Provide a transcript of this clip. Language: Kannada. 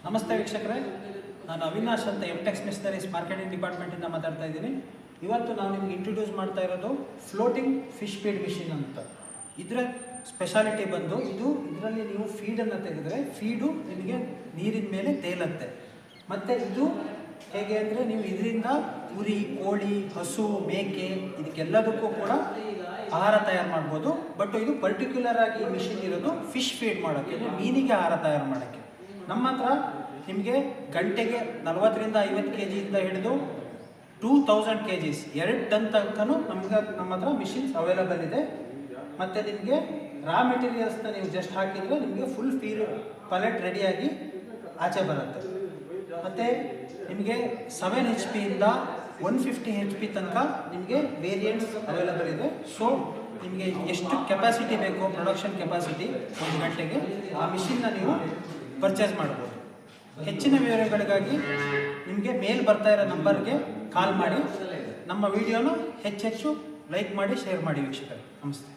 ನಮಸ್ತೆ ವೀಕ್ಷಕರೇ, ನಾನು ಅವಿನಾಶ್ ಅಂತ ಎಮ್ಟೆಕ್ಸ್ ಮಿಷನರೀಸ್ ಮಾರ್ಕೆಟಿಂಗ್ ಡಿಪಾರ್ಟ್ಮೆಂಟಿಂದ ಮಾತಾಡ್ತಾ ಇದ್ದೀನಿ. ಇವತ್ತು ನಾನು ನಿಮಗೆ ಇಂಟ್ರೊಡ್ಯೂಸ್ ಮಾಡ್ತಾ ಇರೋದು ಫ್ಲೋಟಿಂಗ್ ಫಿಶ್ ಫೀಡ್ ಮಿಷಿನ್ ಅಂತ. ಇದರ ಸ್ಪೆಷಾಲಿಟಿ ಬಂದು ಇದರಲ್ಲಿ ನೀವು ಫೀಡನ್ನು ತೆಗೆದ್ರೆ ಫೀಡು ನಿಮಗೆ ನೀರಿನ ಮೇಲೆ ತೇಲುತ್ತೆ. ಮತ್ತು ಇದು ಹೇಗೆ ಅಂದರೆ ನೀವು ಇದರಿಂದ ಕುರಿ, ಕೋಳಿ, ಹಸು, ಮೇಕೆ ಇದಕ್ಕೆಲ್ಲದಕ್ಕೂ ಕೂಡ ಆಹಾರ ತಯಾರು ಮಾಡ್ಬೋದು. ಬಟ್ ಇದು ಪರ್ಟಿಕ್ಯುಲರ್ ಆಗಿ ಈ ಮಿಷಿನ್ ಇರೋದು ಫಿಶ್ ಫೀಡ್ ಮಾಡೋಕ್ಕೆ, ಅಂದರೆ ಮೀನಿಗೆ ಆಹಾರ ತಯಾರು ಮಾಡೋಕ್ಕೆ. ನಮ್ಮ ಹತ್ರ ನಿಮಗೆ ಗಂಟೆಗೆ 40ರಿಂದ 50 kg ಇಂದ ಹಿಡಿದು 2000 kgs 2 ಟನ್ ತನಕನೂ ನಮ್ಮ ಹತ್ರ ಮಿಷಿನ್ಸ್ ಅವೈಲಬಲ್ ಇದೆ. ಮತ್ತು ನಿಮಗೆ ರಾ ಮೆಟೀರಿಯಲ್ಸ್ನ ನೀವು ಜಸ್ಟ್ ಹಾಕಿದರೆ ನಿಮಗೆ ಫುಲ್ ಫೀಡ್ ಪಲೆಟ್ ರೆಡಿಯಾಗಿ ಆಚೆ ಬರುತ್ತೆ. ಮತ್ತು ನಿಮಗೆ 7 HP ಇಂದ 150 HP ತನಕ ನಿಮಗೆ ವೇರಿಯಂಟ್ಸ್ ಅವೈಲಬಲ್ ಇದೆ. ಸೊ ನಿಮಗೆ ಎಷ್ಟು ಕೆಪಾಸಿಟಿ ಬೇಕೋ, ಪ್ರೊಡಕ್ಷನ್ ಕೆಪಾಸಿಟಿ ಒಂದು ಗಂಟೆಗೆ, ಆ ಮಿಷಿನ್ನ ನೀವು ಪರ್ಚೇಸ್ ಮಾಡ್ಬೋದು. ಹೆಚ್ಚಿನ ವಿವರಗಳಿಗಾಗಿ ನಿಮಗೆ ಮೇಲ್ ಬರ್ತಾ ಇರೋ ನಂಬರ್ಗೆ ಕಾಲ್ ಮಾಡಿ. ನಮ್ಮ ವಿಡಿಯೋನ ಹೆಚ್ಚೆಚ್ಚು ಲೈಕ್ ಮಾಡಿ, ಶೇರ್ ಮಾಡಿ ವೀಕ್ಷಕರೇ. ನಮಸ್ತೆ.